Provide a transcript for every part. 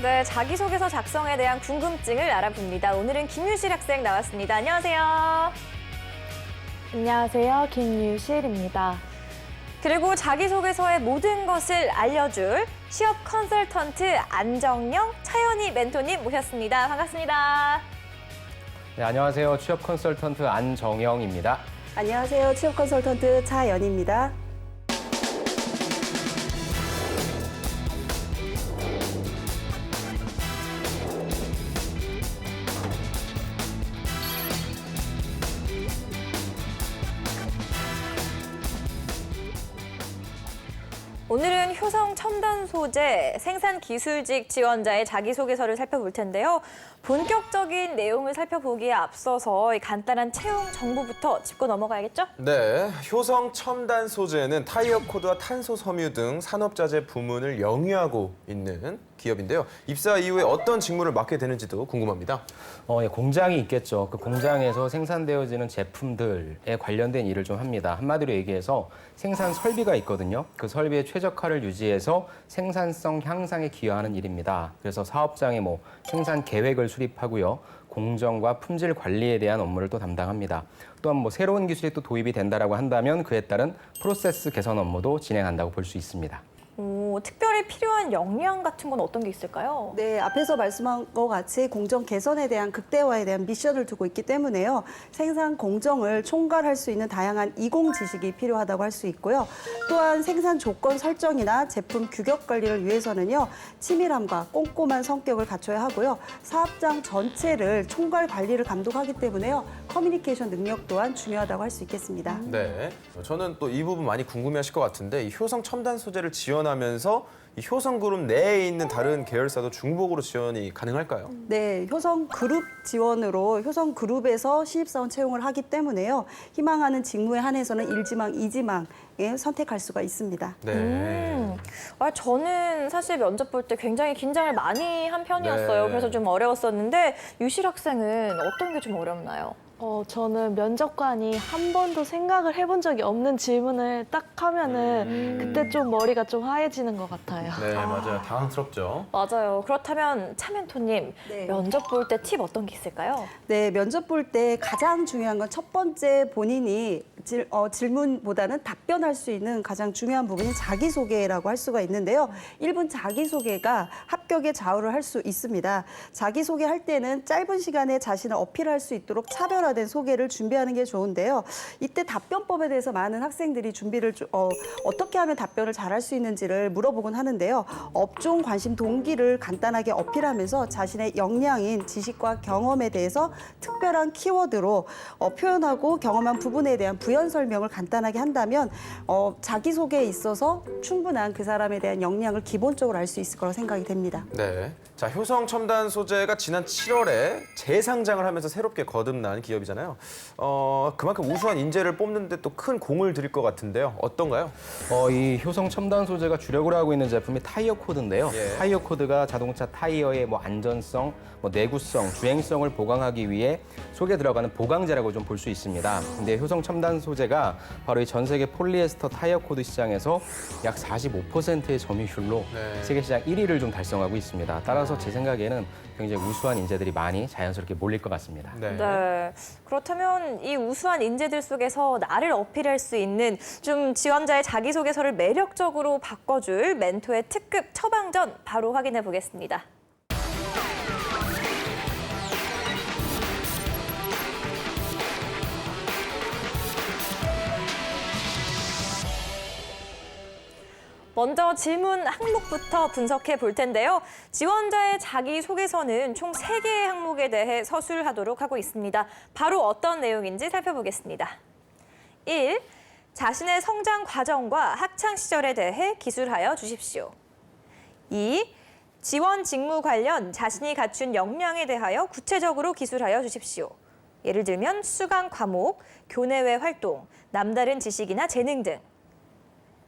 네, 자기소개서 작성에 대한 궁금증을 알아봅니다. 오늘은 김유실 학생 나왔습니다. 안녕하세요. 안녕하세요. 김유실입니다. 그리고 자기소개서의 모든 것을 알려줄 취업 컨설턴트 안정영, 차연희 멘토님 모셨습니다. 반갑습니다. 네, 안녕하세요. 취업 컨설턴트 안정영입니다. 안녕하세요. 취업 컨설턴트 차연희입니다. 오늘은 효성 첨단 소재 생산 기술직 지원자의 자기소개서를 살펴볼 텐데요. 본격적인 내용을 살펴보기에 앞서서 이 간단한 채용 정보부터 짚고 넘어가야겠죠? 네, 효성 첨단 소재는 타이어 코드와 탄소 섬유 등 산업자재 부문을 영위하고 있는 기업인데요. 입사 이후에 어떤 직무를 맡게 되는지도 궁금합니다. 공장이 있겠죠. 그 공장에서 생산되어지는 제품들에 관련된 일을 좀 합니다. 한마디로 얘기해서 생산 설비가 있거든요. 그 설비의 최적화를 유지해서 생산성 향상에 기여하는 일입니다. 그래서 사업장에 생산 계획을 수립하고요. 공정과 품질 관리에 대한 업무를 또 담당합니다. 또한 새로운 기술이 또 도입이 된다라고 한다면 그에 따른 프로세스 개선 업무도 진행한다고 볼 수 있습니다. 특별히 필요한 역량 같은 건 어떤 게 있을까요? 네, 앞에서 말씀한 것 같이 공정 개선에 대한 극대화에 대한 미션을 두고 있기 때문에요. 생산 공정을 총괄할 수 있는 다양한 이공 지식이 필요하다고 할 수 있고요. 또한 생산 조건 설정이나 제품 규격 관리를 위해서는요. 치밀함과 꼼꼼한 성격을 갖춰야 하고요. 사업장 전체를 총괄 관리를 감독하기 때문에요. 커뮤니케이션 능력 또한 중요하다고 할 수 있겠습니다. 네, 저는 또 이 부분 많이 궁금해하실 것 같은데 이 효성 첨단 소재를 지원하면서 이 효성그룹 내에 있는 다른 계열사도 중복으로 지원이 가능할까요? 네, 효성그룹 지원으로 효성그룹에서 신입사원 채용을 하기 때문에요. 희망하는 직무에 한해서는 1지망, 2지망에 선택할 수가 있습니다. 네. 저는 사실 면접 볼 때 굉장히 긴장을 많이 한 편이었어요. 네. 그래서 좀 어려웠었는데 유실 학생은 어떤 게 좀 어렵나요? 저는 면접관이 한 번도 생각을 해본 적이 없는 질문을 딱 하면은 그때 좀 머리가 좀 하얘지는 것 같아요. 네, 맞아요. 당황스럽죠. 맞아요. 그렇다면 차 멘토님, 네. 면접 볼 때 팁 어떤 게 있을까요? 네, 면접 볼 때 가장 중요한 건 첫 번째 본인이 질문보다는 답변할 수 있는 가장 중요한 부분이 자기소개라고 할 수가 있는데요. 1분 자기소개가 합격의 좌우를 할 수 있습니다. 자기소개할 때는 짧은 시간에 자신을 어필할 수 있도록 차별화된 소개를 준비하는 게 좋은데요. 이때 답변법에 대해서 많은 학생들이 준비를 어떻게 하면 답변을 잘할 수 있는지를 물어보곤 하는데요. 업종 관심 동기를 간단하게 어필하면서 자신의 역량인 지식과 경험에 대해서 특별한 키워드로 표현하고 경험한 부분에 대한 부연 설명을 간단하게 한다면 자기소개에 있어서 충분한 그 사람에 대한 역량을 기본적으로 알 수 있을 거라고 생각이 됩니다. 네. 자, 효성 첨단 소재가 지난 7월에 재상장을 하면서 새롭게 거듭난 기업이잖아요. 그만큼 우수한 인재를 뽑는 데 또 큰 공을 들일 것 같은데요. 어떤가요? 이 효성 첨단 소재가 주력으로 하고 있는 제품이 타이어 코드인데요. 예. 타이어 코드가 자동차 타이어의 안전성, 내구성, 주행성을 보강하기 위해 속에 들어가는 보강제라고 좀 볼 수 있습니다. 근데 효성 첨단 소재가 바로 이 전 세계 폴리에스터 타이어 코드 시장에서 약 45%의 점유율로 네. 세계 시장 1위를 좀 달성하고 있습니다. 따라서 제 생각에는 굉장히 우수한 인재들이 많이 자연스럽게 몰릴 것 같습니다. 네. 그렇다면 이 우수한 인재들 속에서 나를 어필할 수 있는 좀 지원자의 자기소개서를 매력적으로 바꿔줄 멘토의 특급 처방전 바로 확인해 보겠습니다. 먼저 질문 항목부터 분석해 볼 텐데요. 지원자의 자기소개서는 총 3개의 항목에 대해 서술하도록 하고 있습니다. 바로 어떤 내용인지 살펴보겠습니다. 1. 자신의 성장 과정과 학창 시절에 대해 기술하여 주십시오. 2. 지원 직무 관련 자신이 갖춘 역량에 대하여 구체적으로 기술하여 주십시오. 예를 들면 수강 과목, 교내외 활동, 남다른 지식이나 재능 등.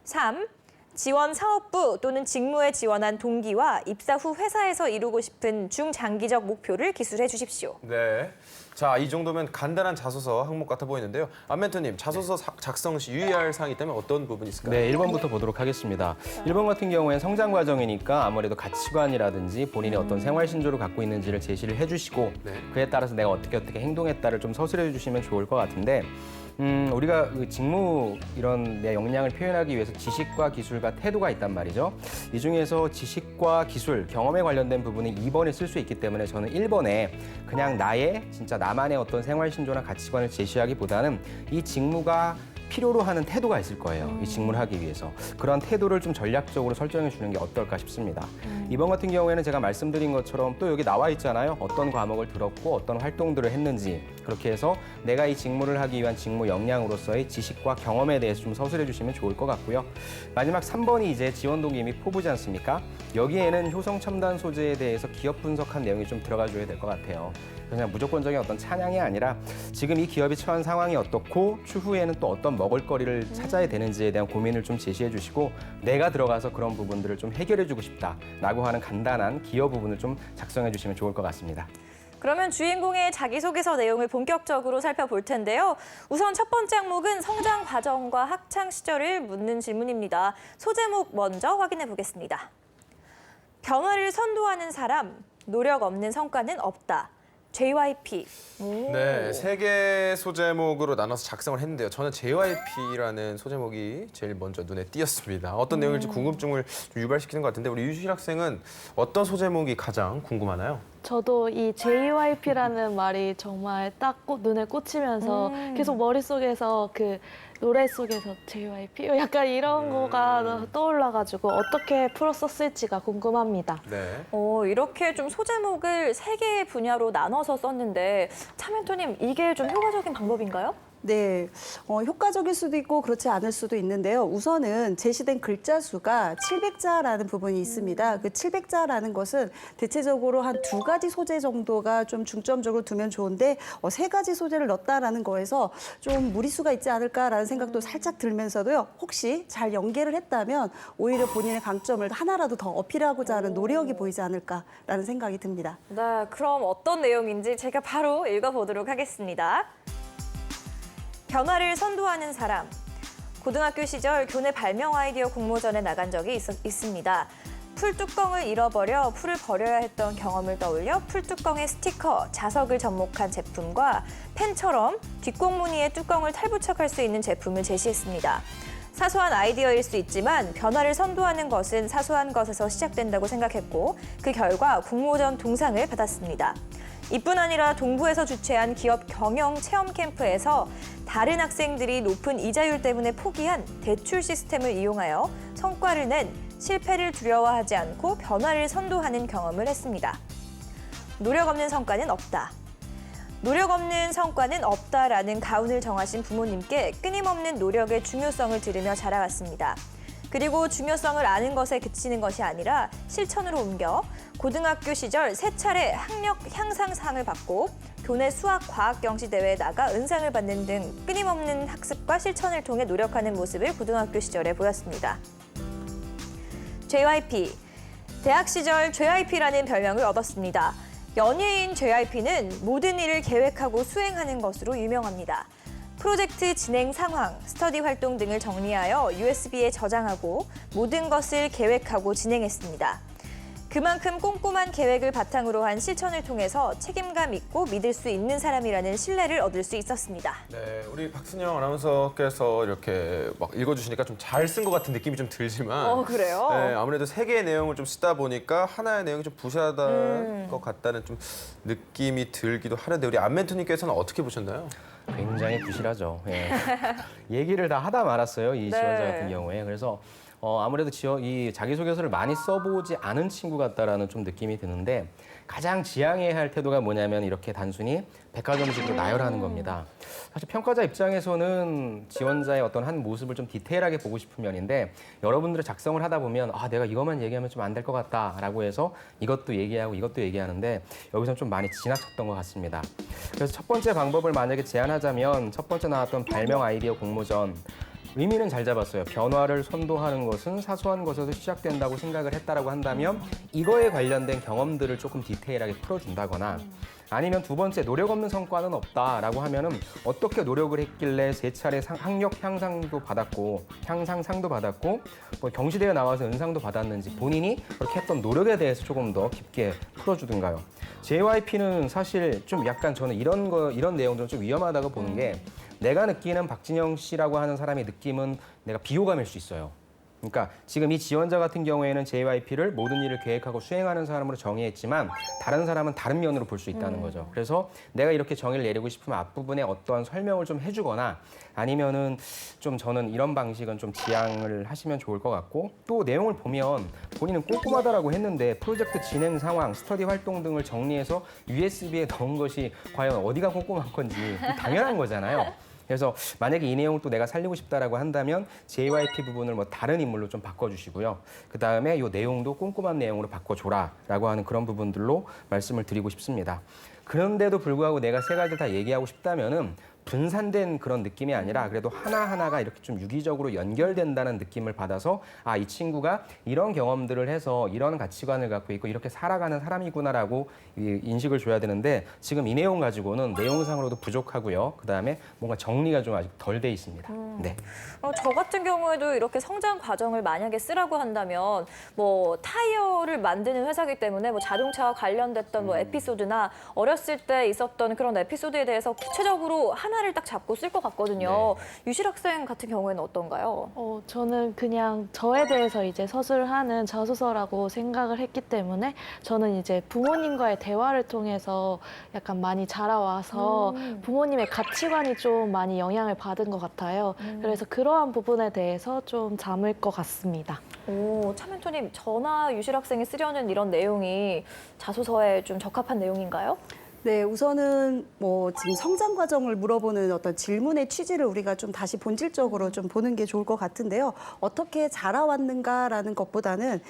3. 지원 사업부 또는 직무에 지원한 동기와 입사 후 회사에서 이루고 싶은 중장기적 목표를 기술해 주십시오. 네. 자, 이 정도면 간단한 자소서 항목 같아 보이는데요. 안멘토님, 자소서 작성 시 유의할 사항이 있다면 어떤 부분이 있을까요? 네, 1번부터 보도록 하겠습니다. 1번 같은 경우에는 성장 과정이니까 아무래도 가치관이라든지 본인의 어떤 생활 신조를 갖고 있는지를 제시를 해주시고 네. 그에 따라서 내가 어떻게 행동했다를 좀 서술해 주시면 좋을 것 같은데 우리가 그 직무 이런 내 역량을 표현하기 위해서 지식과 기술과 태도가 있단 말이죠. 이 중에서 지식과 기술, 경험에 관련된 부분이 2번에 쓸 수 있기 때문에 저는 1번에 그냥 나의 진짜 나만의 어떤 생활 신조나 가치관을 제시하기보다는 이 직무가 필요로 하는 태도가 있을 거예요. 이 직무를 하기 위해서. 그런 태도를 좀 전략적으로 설정해 주는 게 어떨까 싶습니다. 이번 같은 경우에는 제가 말씀드린 것처럼 또 여기 나와 있잖아요. 어떤 과목을 들었고 어떤 활동들을 했는지. 그렇게 해서 내가 이 직무를 하기 위한 직무 역량으로서의 지식과 경험에 대해서 좀 서술해 주시면 좋을 것 같고요. 마지막 3번이 이제 지원 동기 및 포부지 않습니까? 여기에는 효성 첨단 소재에 대해서 기업 분석한 내용이 좀 들어가 줘야 될 것 같아요. 그냥 무조건적인 어떤 찬양이 아니라 지금 이 기업이 처한 상황이 어떻고 추후에는 또 어떤 먹을거리를 찾아야 되는지에 대한 고민을 좀 제시해 주시고 내가 들어가서 그런 부분들을 좀 해결해 주고 싶다라고 하는 간단한 기여 부분을 좀 작성해 주시면 좋을 것 같습니다. 그러면 주인공의 자기소개서 내용을 본격적으로 살펴볼 텐데요. 우선 첫 번째 항목은 성장 과정과 학창 시절을 묻는 질문입니다. 소제목 먼저 확인해 보겠습니다. 변화를 선도하는 사람, 노력 없는 성과는 없다. JYP. 네, 3개 소제목으로 나눠서 작성을 했는데요. 저는 JYP라는 소제목이 제일 먼저 눈에 띄었습니다. 어떤 내용일지 궁금증을 좀 유발시키는 것 같은데 우리 유실 학생은 어떤 소제목이 가장 궁금하나요? 저도 이 JYP라는 말이 정말 딱 눈에 꽂히면서 계속 머릿속에서 그 노래 속에서 JYP 약간 이런 거가 떠올라가지고 어떻게 풀었었을지가 궁금합니다. 네. 이렇게 좀 소제목을 3개의 분야로 나눠서 썼는데 차멘토님 이게 좀 효과적인 방법인가요? 네, 효과적일 수도 있고 그렇지 않을 수도 있는데요. 우선은 제시된 글자 수가 700자라는 부분이 있습니다. 그 700자라는 것은 대체적으로 한 2가지 소재 정도가 좀 중점적으로 두면 좋은데 3가지 소재를 넣었다라는 거에서 좀 무리수가 있지 않을까라는 생각도 살짝 들면서도요. 혹시 잘 연계를 했다면 오히려 본인의 강점을 하나라도 더 어필하고자 하는 노력이 보이지 않을까라는 생각이 듭니다. 네, 그럼 어떤 내용인지 제가 바로 읽어보도록 하겠습니다. 변화를 선도하는 사람. 고등학교 시절 교내 발명 아이디어 공모전에 나간 적이 있습니다. 풀 뚜껑을 잃어버려 풀을 버려야 했던 경험을 떠올려 풀 뚜껑에 스티커, 자석을 접목한 제품과 펜처럼 뒷공무니에 뚜껑을 탈부착할 수 있는 제품을 제시했습니다. 사소한 아이디어일 수 있지만 변화를 선도하는 것은 사소한 것에서 시작된다고 생각했고 그 결과 공모전 동상을 받았습니다. 이뿐 아니라 동부에서 주최한 기업 경영 체험 캠프에서 다른 학생들이 높은 이자율 때문에 포기한 대출 시스템을 이용하여 성과를 낸 실패를 두려워하지 않고 변화를 선도하는 경험을 했습니다. 노력 없는 성과는 없다. 노력 없는 성과는 없다라는 가훈을 정하신 부모님께 끊임없는 노력의 중요성을 들으며 자라왔습니다. 그리고 중요성을 아는 것에 그치는 것이 아니라 실천으로 옮겨 고등학교 시절 3차례 학력 향상상을 받고 교내 수학 과학 경시 대회에 나가 은상을 받는 등 끊임없는 학습과 실천을 통해 노력하는 모습을 고등학교 시절에 보였습니다. JYP. 대학 시절 JYP라는 별명을 얻었습니다. 연예인 JYP는 모든 일을 계획하고 수행하는 것으로 유명합니다. 프로젝트 진행 상황, 스터디 활동 등을 정리하여 USB에 저장하고 모든 것을 계획하고 진행했습니다. 그만큼 꼼꼼한 계획을 바탕으로 한 실천을 통해서 책임감 있고 믿을 수 있는 사람이라는 신뢰를 얻을 수 있었습니다. 네, 우리 박순영 아나운서께서 이렇게 막 읽어주시니까 좀 잘 쓴 것 같은 느낌이 좀 들지만 그래요? 네, 아무래도 3개의 내용을 좀 쓰다 보니까 하나의 내용이 좀 부실하다 것 같다는 좀 느낌이 들기도 하는데 우리 안멘토님께서는 어떻게 보셨나요? 굉장히 부실하죠. 예. 얘기를 다 하다 말았어요. 이 지원자 같은 경우에. 그래서 아무래도 이 자기소개서를 많이 써보지 않은 친구 같다라는 좀 느낌이 드는데 가장 지향해야 할 태도가 뭐냐면 이렇게 단순히 백화점식으로 나열하는 겁니다. 사실 평가자 입장에서는 지원자의 어떤 한 모습을 좀 디테일하게 보고 싶은 면인데 여러분들이 작성을 하다 보면 내가 이것만 얘기하면 좀 안 될 것 같다라고 해서 이것도 얘기하고 이것도 얘기하는데 여기서 좀 많이 지나쳤던 것 같습니다. 그래서 첫 번째 방법을 만약에 제안하자면 첫 번째 나왔던 발명 아이디어 공모전 의미는 잘 잡았어요. 변화를 선도하는 것은 사소한 것에서 시작된다고 생각을 했다라고 한다면 이거에 관련된 경험들을 조금 디테일하게 풀어준다거나 아니면 두 번째 노력 없는 성과는 없다라고 하면은 어떻게 노력을 했길래 3차례 학력 향상도 받았고 향상상도 받았고 뭐 경시대회 나와서 은상도 받았는지 본인이 그렇게 했던 노력에 대해서 조금 더 깊게 풀어주든가요. JYP는 사실 좀 약간 저는 이런 내용들은 좀 위험하다고 보는 게 내가 느끼는 박진영 씨라고 하는 사람의 느낌은 내가 비호감일 수 있어요. 그러니까 지금 이 지원자 같은 경우에는 JYP를 모든 일을 계획하고 수행하는 사람으로 정의했지만 다른 사람은 다른 면으로 볼 수 있다는 거죠. 그래서 내가 이렇게 정의를 내리고 싶으면 앞부분에 어떠한 설명을 좀 해주거나 아니면은 좀 저는 이런 방식은 좀 지양을 하시면 좋을 것 같고 또 내용을 보면 본인은 꼼꼼하다라고 했는데 프로젝트 진행 상황, 스터디 활동 등을 정리해서 USB에 넣은 것이 과연 어디가 꼼꼼한 건지 당연한 거잖아요. 그래서 만약에 이 내용을 또 내가 살리고 싶다라고 한다면 JYP 부분을 뭐 다른 인물로 좀 바꿔주시고요. 그 다음에 이 내용도 꼼꼼한 내용으로 바꿔줘라라고 하는 그런 부분들로 말씀을 드리고 싶습니다. 그런데도 불구하고 내가 세 가지 다 얘기하고 싶다면은 분산된 그런 느낌이 아니라 그래도 하나하나가 이렇게 좀 유기적으로 연결된다는 느낌을 받아서 아, 이 친구가 이런 경험들을 해서 이런 가치관을 갖고 있고 이렇게 살아가는 사람이구나라고 인식을 줘야 되는데 지금 이 내용 가지고는 내용상으로도 부족하고요. 그다음에 뭔가 정리가 좀 아직 덜 돼 있습니다. 네. 저 같은 경우에도 이렇게 성장 과정을 만약에 쓰라고 한다면 뭐 타이어를 만드는 회사이기 때문에 뭐 자동차와 관련됐던 뭐 에피소드나 어렸을 때 있었던 그런 에피소드에 대해서 구체적으로 하나를 딱 잡고 쓸 것 같거든요. 유실 학생 같은 경우에는 어떤가요? 저는 그냥 저에 대해서 이제 서술하는 자소서라고 생각을 했기 때문에 저는 이제 부모님과의 대화를 통해서 약간 많이 자라와서 부모님의 가치관이 좀 많이 영향을 받은 것 같아요. 그래서 그러한 부분에 대해서 좀 잠을 것 같습니다. 오, 차멘토님, 저나 유실 학생이 쓰려는 이런 내용이 자소서에 좀 적합한 내용인가요? 네, 우선은 뭐 지금 성장 과정을 물어보는 어떤 질문의 취지를 우리가 좀 다시 본질적으로 좀 보는 게 좋을 것 같은데요. 어떻게 자라왔는가라는 것보다는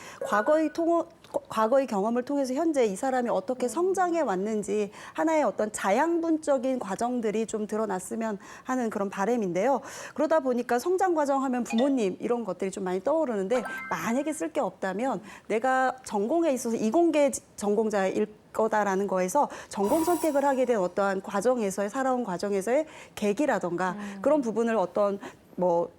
과거의 경험을 통해서 현재 이 사람이 어떻게 성장해 왔는지 하나의 어떤 자양분적인 과정들이 좀 드러났으면 하는 그런 바람인데요. 그러다 보니까 성장 과정 하면 부모님 이런 것들이 좀 많이 떠오르는데 만약에 쓸 게 없다면 내가 전공에 있어서 이공계 전공자일 거다라는 거에서 전공 선택을 하게 된 어떠한 과정에서의 살아온 과정에서의 계기라던가 그런 부분을 어떤 뭐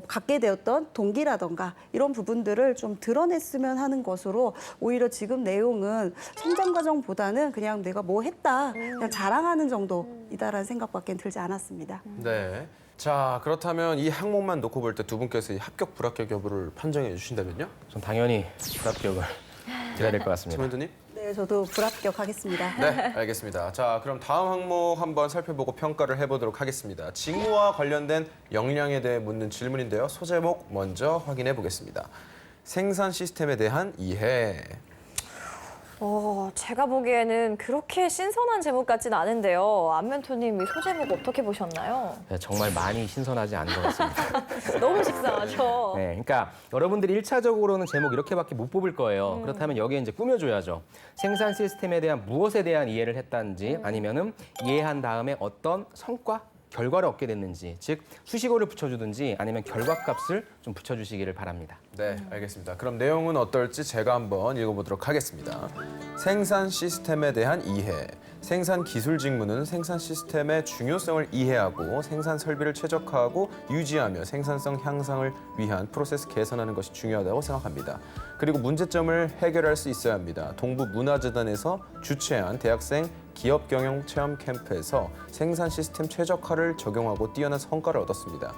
갖게 되었던 동기라던가 이런 부분들을 좀 드러냈으면 하는 것으로 오히려 지금 내용은 성장 과정보다는 그냥 내가 뭐 했다 그냥 자랑하는 정도이다라는 생각밖에 들지 않았습니다. 네. 자, 그렇다면 이 항목만 놓고 볼 때 두 분께서 이 합격, 불합격 여부를 판정해 주신다면요? 전 당연히 불합격을 드려야 될 것 같습니다. 최멘토님? 네, 저도 불합격하겠습니다. 네, 알겠습니다. 자, 그럼 다음 항목 한번 살펴보고 평가를 해보도록 하겠습니다. 직무와 관련된 역량에 대해 묻는 질문인데요. 소제목 먼저 확인해 보겠습니다. 생산 시스템에 대한 이해. 제가 보기에는 그렇게 신선한 제목 같진 않은데요. 안멘토님, 이 소제목 어떻게 보셨나요? 네, 정말 많이 신선하지 않은 것 같습니다. 너무 식상하죠. 네, 그러니까 여러분들이 1차적으로는 제목 이렇게밖에 못 뽑을 거예요. 그렇다면 여기에 이제 꾸며줘야죠. 생산 시스템에 대한 무엇에 대한 이해를 했다는지 아니면은 이해한 다음에 어떤 성과, 결과를 얻게 됐는지, 즉 수식어를 붙여주든지 아니면 결과값을 좀 붙여주시기를 바랍니다. 네, 알겠습니다. 그럼 내용은 어떨지 제가 한번 읽어보도록 하겠습니다. 생산 시스템에 대한 이해. 생산 기술 직무는 생산 시스템의 중요성을 이해하고 생산 설비를 최적화하고 유지하며 생산성 향상을 위한 프로세스 개선하는 것이 중요하다고 생각합니다. 그리고 문제점을 해결할 수 있어야 합니다. 동부 문화재단에서 주최한 대학생 기업 경영 체험 캠프에서 생산 시스템 최적화를 적용하고 뛰어난 성과를 얻었습니다.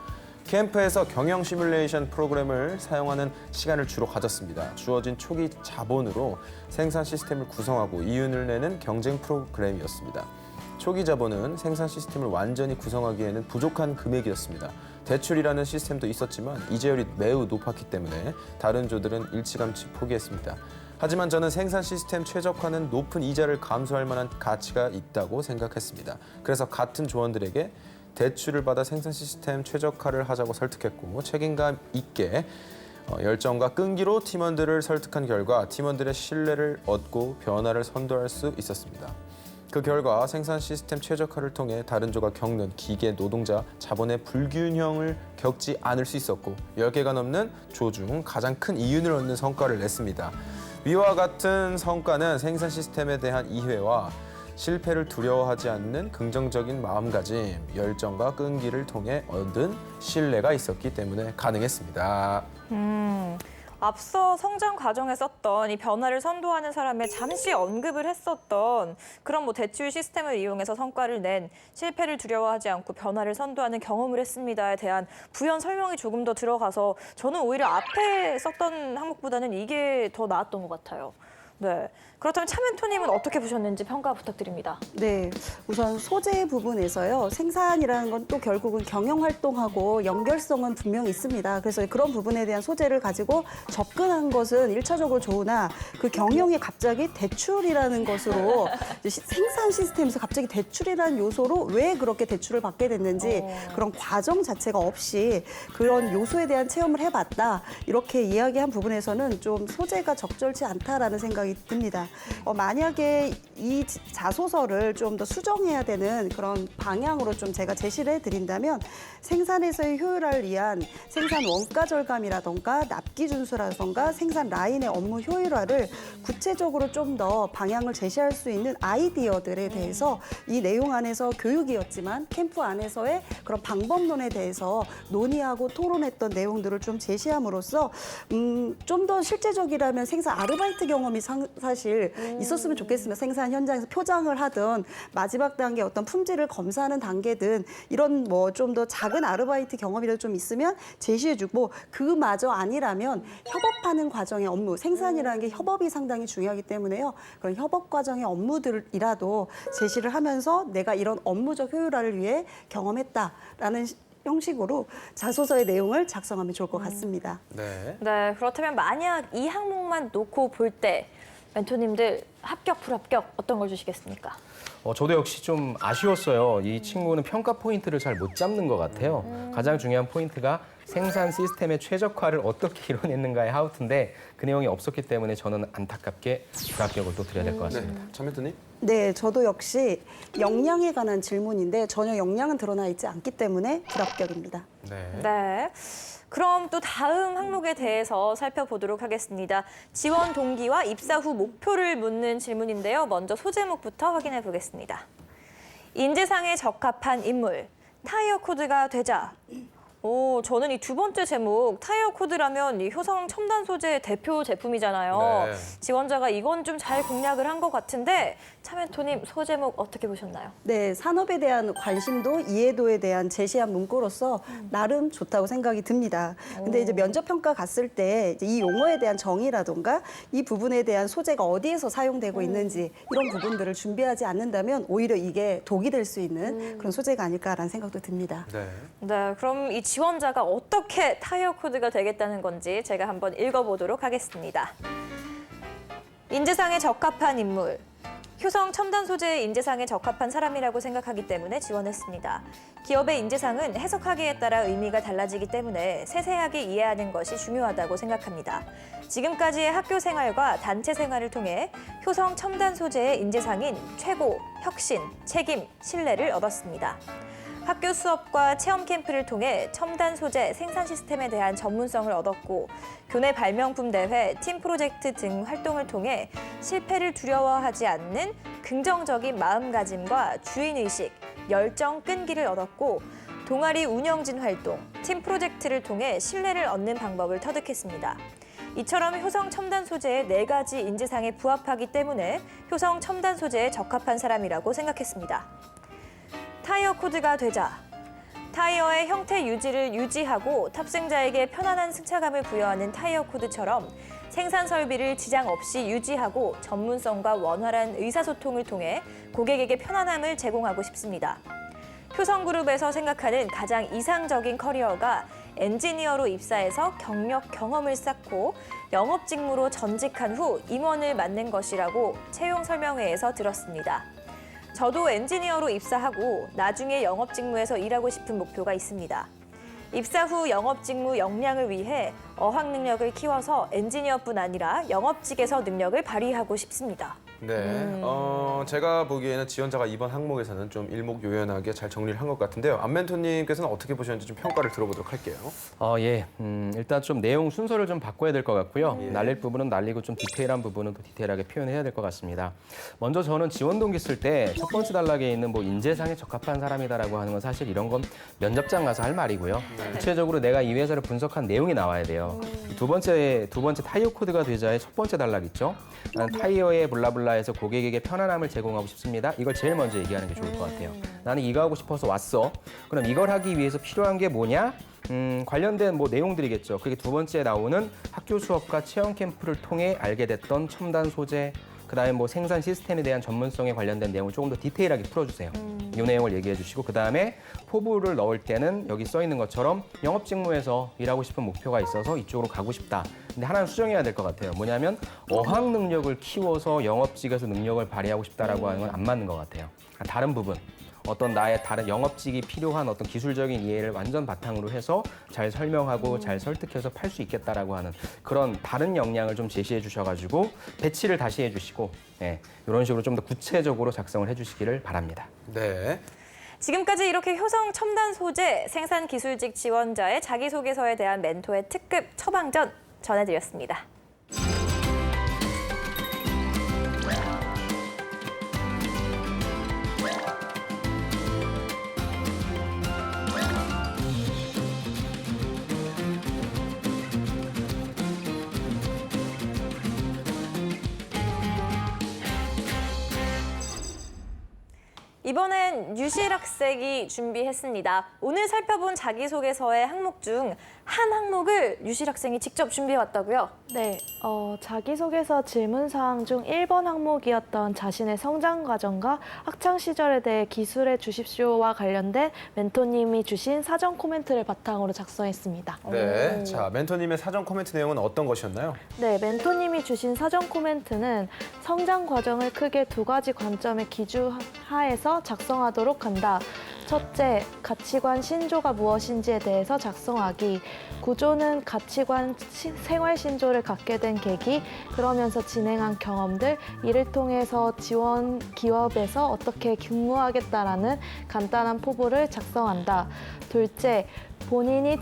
캠프에서 경영 시뮬레이션 프로그램을 사용하는 시간을 주로 가졌습니다. 주어진 초기 자본으로 생산 시스템을 구성하고 이윤을 내는 경쟁 프로그램이었습니다. 초기 자본은 생산 시스템을 완전히 구성하기에는 부족한 금액이었습니다. 대출이라는 시스템도 있었지만 이자율이 매우 높았기 때문에 다른 조들은 일찌감치 포기했습니다. 하지만 저는 생산 시스템 최적화는 높은 이자를 감수할 만한 가치가 있다고 생각했습니다. 그래서 같은 조원들에게 대출을 받아 생산 시스템 최적화를 하자고 설득했고 책임감 있게 열정과 끈기로 팀원들을 설득한 결과 팀원들의 신뢰를 얻고 변화를 선도할 수 있었습니다. 그 결과 생산 시스템 최적화를 통해 다른 조가 겪는 기계 노동자 자본의 불균형을 겪지 않을 수 있었고 10개가 넘는 조 중 가장 큰 이윤을 얻는 성과를 냈습니다. 위와 같은 성과는 생산 시스템에 대한 이해와 실패를 두려워하지 않는 긍정적인 마음가짐, 열정과 끈기를 통해 얻은 신뢰가 있었기 때문에 가능했습니다. 앞서 성장 과정에 썼던 이 변화를 선도하는 사람의 잠시 언급을 했었던 그런 뭐 대출 시스템을 이용해서 성과를 낸 실패를 두려워하지 않고 변화를 선도하는 경험을 했습니다에 대한 부연 설명이 조금 더 들어가서 저는 오히려 앞에 썼던 항목보다는 이게 더 나았던 것 같아요. 네. 그렇다면 차멘토님은 어떻게 보셨는지 평가 부탁드립니다. 네, 우선 소재 부분에서요. 생산이라는 건 또 결국은 경영 활동하고 연결성은 분명히 있습니다. 그래서 그런 부분에 대한 소재를 가지고 접근한 것은 일차적으로 좋으나 그 경영이 갑자기 대출이라는 것으로 생산 시스템에서 갑자기 대출이라는 요소로 왜 그렇게 대출을 받게 됐는지 그런 과정 자체가 없이 그런 요소에 대한 체험을 해봤다. 이렇게 이야기한 부분에서는 좀 소재가 적절치 않다라는 생각이 듭니다. 만약에 이 자소서를 좀 더 수정해야 되는 그런 방향으로 좀 제가 제시를 해드린다면 생산에서의 효율화를 위한 생산 원가 절감이라던가 납기 준수라던가 생산 라인의 업무 효율화를 구체적으로 좀 더 방향을 제시할 수 있는 아이디어들에 대해서 이 내용 안에서 교육이었지만 캠프 안에서의 그런 방법론에 대해서 논의하고 토론했던 내용들을 좀 제시함으로써 좀 더 실제적이라면 생산 아르바이트 경험이 사실 있었으면 좋겠습니다. 생산 현장에서 표장을 하든 마지막 단계 어떤 품질을 검사하는 단계든 이런 뭐 좀 더 작은 아르바이트 경험이라도 좀 있으면 제시해주고 그마저 아니라면 협업하는 과정의 업무, 생산이라는 게 협업이 상당히 중요하기 때문에요. 그런 협업 과정의 업무들이라도 제시를 하면서 내가 이런 업무적 효율화를 위해 경험했다라는 형식으로 자소서의 내용을 작성하면 좋을 것 같습니다. 네. 네, 그렇다면 만약 이 항목만 놓고 볼 때 멘토님들 합격, 불합격 어떤 걸 주시겠습니까? 저도 역시 좀 아쉬웠어요. 이 친구는 평가 포인트를 잘 못 잡는 것 같아요. 가장 중요한 포인트가 생산 시스템의 최적화를 어떻게 이뤄냈는가의 하우트인데 그 내용이 없었기 때문에 저는 안타깝게 불합격을 또 드려야 될 것 같습니다. 네. 차멘토님? 네, 저도 역시 역량에 관한 질문인데 전혀 역량은 드러나 있지 않기 때문에 불합격입니다. 네. 네. 그럼 또 다음 항목에 대해서 살펴보도록 하겠습니다. 지원 동기와 입사 후 목표를 묻는 질문인데요. 먼저 소제목부터 확인해 보겠습니다. 인재상에 적합한 인물, 타이어 코드가 되자. 저는 이 두 번째 제목, 타이어 코드라면 이 효성 첨단 소재의 대표 제품이잖아요. 네. 지원자가 이건 좀 잘 공략을 한 것 같은데 차멘토님 소제목 어떻게 보셨나요? 네, 산업에 대한 관심도 이해도에 대한 제시한 문구로서 나름 좋다고 생각이 듭니다. 근데 이제 면접 평가 갔을 때 이 용어에 대한 정의라던가 이 부분에 대한 소재가 어디에서 사용되고 있는지 이런 부분들을 준비하지 않는다면 오히려 이게 독이 될 수 있는 그런 소재가 아닐까라는 생각도 듭니다. 네. 네, 그럼 이 지원자가 어떻게 타이어 코드가 되겠다는 건지 제가 한번 읽어보도록 하겠습니다. 인재상에 적합한 인물. 효성 첨단 소재의 인재상에 적합한 사람이라고 생각하기 때문에 지원했습니다. 기업의 인재상은 해석하기에 따라 의미가 달라지기 때문에 세세하게 이해하는 것이 중요하다고 생각합니다. 지금까지의 학교 생활과 단체 생활을 통해 효성 첨단 소재의 인재상인 최고, 혁신, 책임, 신뢰를 얻었습니다. 학교 수업과 체험 캠프를 통해 첨단 소재 생산 시스템에 대한 전문성을 얻었고 교내 발명품 대회, 팀 프로젝트 등 활동을 통해 실패를 두려워하지 않는 긍정적인 마음가짐과 주인의식, 열정, 끈기를 얻었고 동아리 운영진 활동, 팀 프로젝트를 통해 신뢰를 얻는 방법을 터득했습니다. 이처럼 효성 첨단 소재의 4가지 인재상에 부합하기 때문에 효성 첨단 소재에 적합한 사람이라고 생각했습니다. 타이어 코드가 되자. 타이어의 형태 유지를 유지하고 탑승자에게 편안한 승차감을 부여하는 타이어 코드처럼 생산 설비를 지장 없이 유지하고 전문성과 원활한 의사소통을 통해 고객에게 편안함을 제공하고 싶습니다. 효성그룹에서 생각하는 가장 이상적인 커리어가 엔지니어로 입사해서 경력 경험을 쌓고 영업 직무로 전직한 후 임원을 맡는 것이라고 채용 설명회에서 들었습니다. 저도 엔지니어로 입사하고 나중에 영업 직무에서 일하고 싶은 목표가 있습니다. 입사 후 영업 직무 역량을 위해 어학 능력을 키워서 엔지니어뿐 아니라 영업직에서 능력을 발휘하고 싶습니다. 네, 제가 보기에는 지원자가 이번 항목에서는 좀 일목요연하게 잘 정리를 한 것 같은데요. 안멘토님께서는 어떻게 보셨는지 좀 평가를 들어보도록 할게요. 예. 일단 좀 내용 순서를 좀 바꿔야 될 것 같고요. 날릴 부분은 날리고 좀 디테일한 부분은 또 디테일하게 표현해야 될 것 같습니다. 먼저 저는 지원 동기 쓸 때 첫 번째 단락에 있는 뭐 인재상에 적합한 사람이다라고 하는 건 사실 이런 건 면접장 가서 할 말이고요. 구체적으로 내가 이 회사를 분석한 내용이 나와야 돼요. 두 번째 타이어 코드가 되자의 첫 번째 단락 있죠. 나는 타이어의 블라블라에서 고객에게 편안함을 제공하고 싶습니다. 이걸 제일 먼저 얘기하는 게 좋을 것 같아요. 나는 이거 하고 싶어서 왔어. 그럼 이걸 하기 위해서 필요한 게 뭐냐? 관련된 뭐 내용들이겠죠. 그게 두 번째 나오는 학교 수업과 체험 캠프를 통해 알게 됐던 첨단 소재, 그다음에 뭐 생산 시스템에 대한 전문성에 관련된 내용을 조금 더 디테일하게 풀어주세요. 이 내용을 얘기해 주시고 그다음에 포부를 넣을 때는 여기 써 있는 것처럼 영업 직무에서 일하고 싶은 목표가 있어서 이쪽으로 가고 싶다. 근데 하나는 수정해야 될 것 같아요. 뭐냐면 어학 능력을 키워서 영업직에서 능력을 발휘하고 싶다라고 하는 건 안 맞는 것 같아요. 다른 부분. 어떤 나의 다른 영업직이 필요한 어떤 기술적인 이해를 완전 바탕으로 해서 잘 설명하고 잘 설득해서 팔 수 있겠다라고 하는 그런 다른 역량을 좀 제시해 주셔가지고 배치를 다시 해주시고 이런 식으로 좀 더 구체적으로 작성을 해주시기를 바랍니다. 네. 지금까지 이렇게 효성 첨단 소재 생산 기술직 지원자의 자기소개서에 대한 멘토의 특급 처방전 전해드렸습니다. 이번엔 유실 학생이 준비했습니다. 오늘 살펴본 자기소개서의 항목 중 한 항목을 유실 학생이 직접 준비해왔다고요? 네, 자기소개서 질문사항 중 1번 항목이었던 자신의 성장 과정과 학창 시절에 대해 기술해 주십시오와 관련된 멘토님이 주신 사전 코멘트를 바탕으로 작성했습니다. 네. 자, 멘토님의 사전 코멘트 내용은 어떤 것이었나요? 네, 멘토님이 주신 사전 코멘트는 성장 과정을 크게 두 가지 관점의 기준하에서 작성하도록 한다. 첫째, 가치관 신조가 무엇인지에 대해서 작성하기. 구조는 가치관 생활 신조를 갖게 된 계기, 그러면서 진행한 경험들, 이를 통해서 지원 기업에서 어떻게 근무하겠다라는 간단한 포부를 작성한다. 둘째, 본인이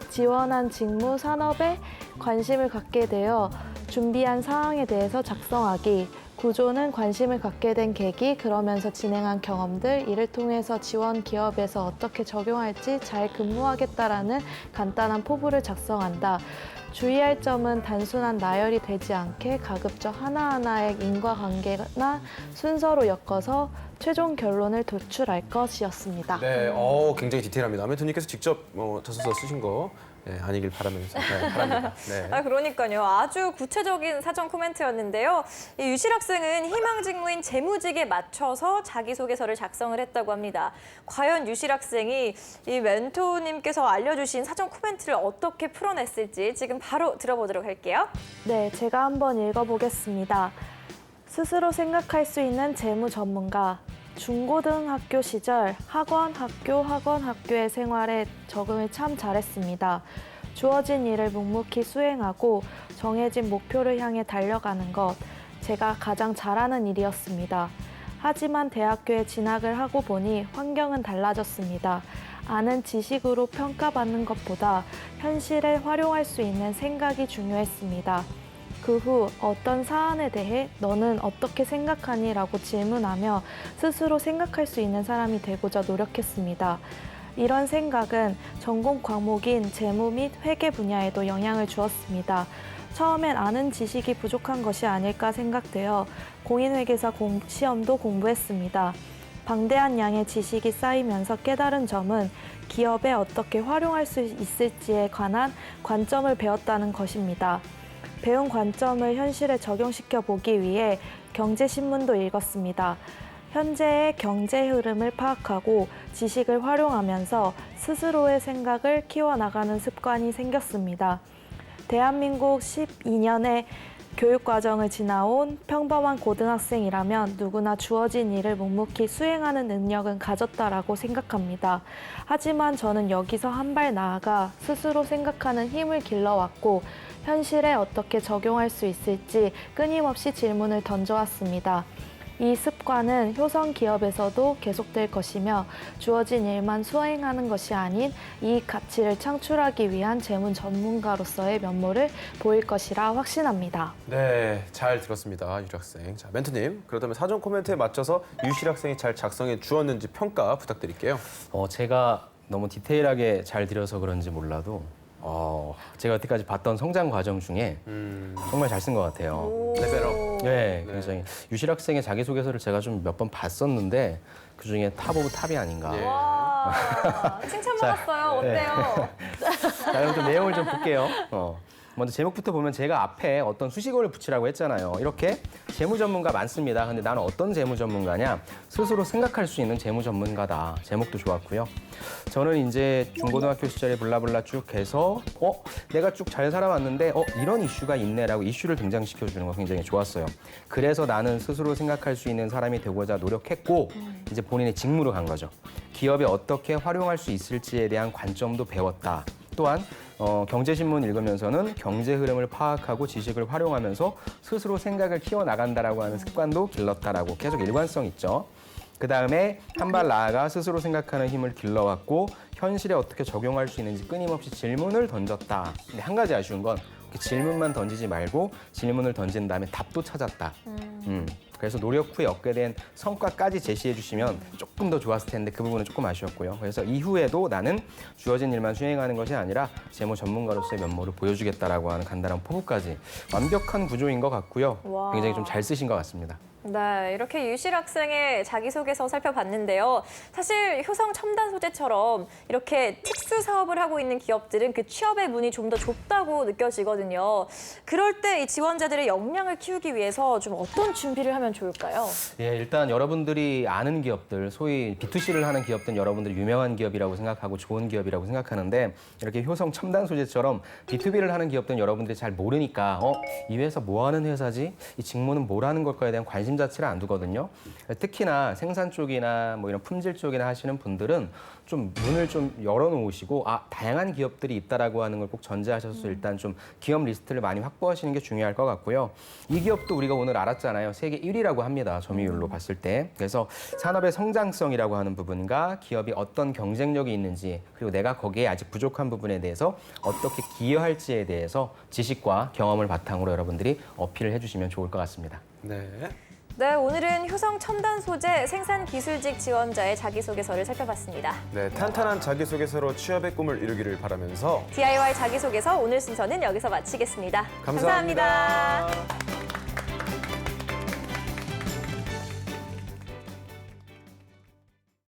지원한 직무 산업에 관심을 갖게 되어 준비한 사항에 대해서 작성하기. 구조는 관심을 갖게 된 계기, 그러면서 진행한 경험들, 이를 통해서 지원 기업에서 어떻게 적용할지 잘 근무하겠다라는 간단한 포부를 작성한다. 주의할 점은 단순한 나열이 되지 않게 가급적 하나하나의 인과관계나 순서로 엮어서 최종 결론을 도출할 것이었습니다. 네, 굉장히 디테일합니다. 멘토님께서 직접 자소서 쓰신 거 아니길 바라면서 바랍니다. 네. 그러니까요. 아주 구체적인 사전 코멘트였는데요. 이 유실 학생은 희망 직무인 재무직에 맞춰서 자기소개서를 작성을 했다고 합니다. 과연 유실 학생이 이 멘토님께서 알려주신 사전 코멘트를 어떻게 풀어냈을지 지금 바로 들어보도록 할게요. 네, 제가 한번 읽어보겠습니다. 스스로 생각할 수 있는 재무 전문가. 중고등학교 시절 학원학교의 생활에 적응을 참 잘했습니다. 주어진 일을 묵묵히 수행하고 정해진 목표를 향해 달려가는 것, 제가 가장 잘하는 일이었습니다. 하지만 대학교에 진학을 하고 보니 환경은 달라졌습니다. 아는 지식으로 평가받는 것보다 현실에 활용할 수 있는 생각이 중요했습니다. 그 후 어떤 사안에 대해 너는 어떻게 생각하니? 라고 질문하며 스스로 생각할 수 있는 사람이 되고자 노력했습니다. 이런 생각은 전공 과목인 재무 및 회계 분야에도 영향을 주었습니다. 처음엔 아는 지식이 부족한 것이 아닐까 생각되어 공인회계사 시험도 공부했습니다. 방대한 양의 지식이 쌓이면서 깨달은 점은 기업에 어떻게 활용할 수 있을지에 관한 관점을 배웠다는 것입니다. 배운 관점을 현실에 적용시켜 보기 위해 경제신문도 읽었습니다. 현재의 경제 흐름을 파악하고 지식을 활용하면서 스스로의 생각을 키워나가는 습관이 생겼습니다. 대한민국 12년의 교육 과정을 지나온 평범한 고등학생이라면 누구나 주어진 일을 묵묵히 수행하는 능력은 가졌다라고 생각합니다. 하지만 저는 여기서 한 발 나아가 스스로 생각하는 힘을 길러왔고 현실에 어떻게 적용할 수 있을지 끊임없이 질문을 던져왔습니다. 이 습관은 효성 기업에서도 계속될 것이며 주어진 일만 수행하는 것이 아닌 이익 가치를 창출하기 위한 재무 전문가로서의 면모를 보일 것이라 확신합니다. 네, 잘 들었습니다, 유실 학생. 자, 멘토님, 그렇다면 사전 코멘트에 맞춰서 유실 학생이 잘 작성해 주었는지 평가 부탁드릴게요. 제가 너무 디테일하게 잘 드려서 그런지 몰라도 제가 여태까지 봤던 성장 과정 중에 정말 잘 쓴 것 같아요. 레벨업. 네, 굉장히 유실 학생의 자기소개서를 제가 좀 몇 번 봤었는데 그 중에 탑 오브 탑이 아닌가. 예. 와, 칭찬받았어요. 어때요? 자, 그럼 좀 내용을 좀 볼게요. 먼저 제목부터 보면 제가 앞에 어떤 수식어를 붙이라고 했잖아요. 이렇게 재무 전문가 많습니다. 근데 나는 어떤 재무 전문가냐? 스스로 생각할 수 있는 재무 전문가다. 제목도 좋았고요. 저는 이제 중고등학교 시절에 블라블라 쭉 해서 내가 쭉 잘 살아왔는데 이런 이슈가 있네라고 이슈를 등장시켜주는 거 굉장히 좋았어요. 그래서 나는 스스로 생각할 수 있는 사람이 되고자 노력했고 이제 본인의 직무로 간 거죠. 기업에 어떻게 활용할 수 있을지에 대한 관점도 배웠다. 또한 경제신문 읽으면서는 경제 흐름을 파악하고 지식을 활용하면서 스스로 생각을 키워나간다라고 하는 습관도 길렀다라고 계속 일관성 있죠. 그 다음에 한 발 나아가 스스로 생각하는 힘을 길러왔고 현실에 어떻게 적용할 수 있는지 끊임없이 질문을 던졌다. 근데 한 가지 아쉬운 건 질문만 던지지 말고 질문을 던진 다음에 답도 찾았다. 그래서 노력 후에 얻게 된 성과까지 제시해 주시면 조금 더 좋았을 텐데 그 부분은 조금 아쉬웠고요. 그래서 이후에도 나는 주어진 일만 수행하는 것이 아니라 재무 전문가로서의 면모를 보여주겠다라고 하는 간단한 포부까지 완벽한 구조인 것 같고요. 와. 굉장히 좀 잘 쓰신 것 같습니다. 네, 이렇게 유실 학생의 자기소개서 살펴봤는데요. 사실 효성 첨단 소재처럼 이렇게 특수 사업을 하고 있는 기업들은 그 취업의 문이 좀 더 좁다고 느껴지거든요. 그럴 때 이 지원자들의 역량을 키우기 위해서 좀 어떤 준비를 하면 좋을까요? 예, 일단 여러분들이 아는 기업들, 소위 B2C를 하는 기업들은 여러분들이 유명한 기업이라고 생각하고 좋은 기업이라고 생각하는데 이렇게 효성 첨단 소재처럼 B2B를 하는 기업들은 여러분들이 잘 모르니까 이 회사 뭐 하는 회사지? 이 직무는 뭘 하는 걸까에 대한 관심 자체를 안 두거든요. 특히나 생산 쪽이나 뭐 이런 품질 쪽이나 하시는 분들은 좀 문을 좀 열어놓으시고 다양한 기업들이 있다라고 하는 걸 꼭 전제하셔서 일단 좀 기업 리스트를 많이 확보하시는 게 중요할 것 같고요. 이 기업도 우리가 오늘 알았잖아요. 세계 1위라고 합니다. 점유율로 봤을 때. 그래서 산업의 성장성이라고 하는 부분과 기업이 어떤 경쟁력이 있는지 그리고 내가 거기에 아직 부족한 부분에 대해서 어떻게 기여할지에 대해서 지식과 경험을 바탕으로 여러분들이 어필을 해주시면 좋을 것 같습니다. 네. 네, 오늘은 효성 첨단 소재 생산 기술직 지원자의 자기소개서를 살펴봤습니다. 네, 탄탄한 자기소개서로 취업의 꿈을 이루기를 바라면서 DIY 자기소개서 오늘 순서는 여기서 마치겠습니다. 감사합니다.